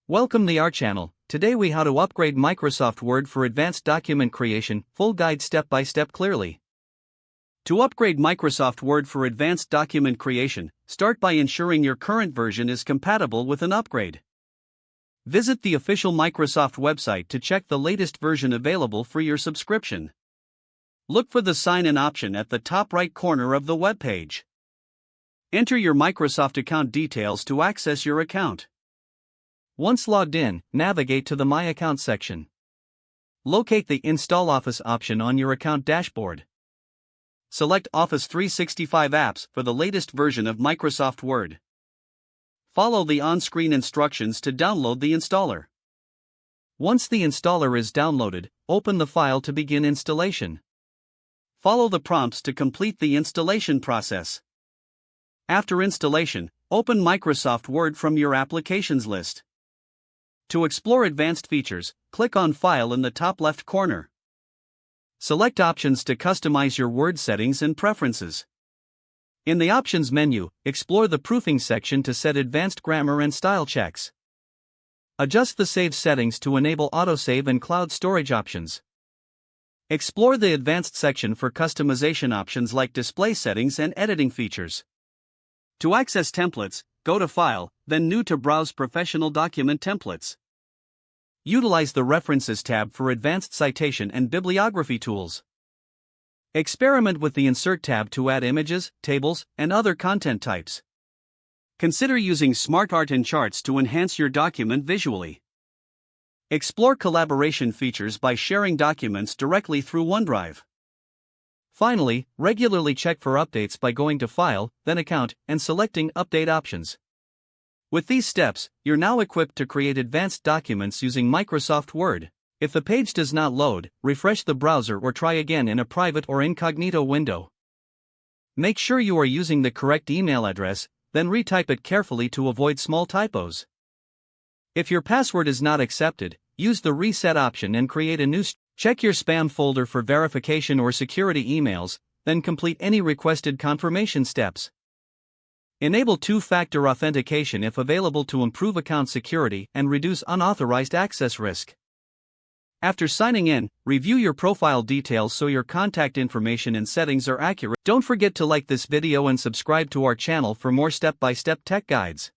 Welcome to our channel. Today we how to upgrade Microsoft Word for advanced document creation, full guide step by step clearly. To upgrade Microsoft Word for advanced document creation, start by ensuring your current version is compatible with an upgrade. Visit the official Microsoft website to check the latest version available for your subscription. Look for the sign-in option at the top right corner of the web page. Enter your Microsoft account details to access your account. Once logged in, navigate to the My Account section. Locate the Install Office option on your account dashboard. Select Office 365 apps for the latest version of Microsoft Word. Follow the on-screen instructions to download the installer. Once the installer is downloaded, open the file to begin installation. Follow the prompts to complete the installation process. After installation, open Microsoft Word from your applications list. To explore advanced features, click on File in the top left corner. Select options to customize your Word settings and preferences. In the Options menu, explore the Proofing section to set advanced grammar and style checks. Adjust the Save settings to enable autosave and cloud storage options. Explore the Advanced section for customization options like display settings and editing features. To access templates, go to File, then New to browse professional document templates. Utilize the References tab for advanced citation and bibliography tools. Experiment with the Insert tab to add images, tables, and other content types. Consider using Smart Art and charts to enhance your document visually. Explore collaboration features by sharing documents directly through OneDrive. Finally, regularly check for updates by going to File, then Account, and selecting Update options. With these steps, you're now equipped to create advanced documents using Microsoft Word. If the page does not load, refresh the browser or try again in a private or incognito window. Make sure you are using the correct email address, then retype it carefully to avoid small typos. If your password is not accepted, use the Reset option and create a new. Check your spam folder for verification or security emails, then complete any requested confirmation steps. Enable two-factor authentication if available to improve account security and reduce unauthorized access risk. After signing in, review your profile details so your contact information and settings are accurate. Don't forget to like this video and subscribe to our channel for more step-by-step tech guides.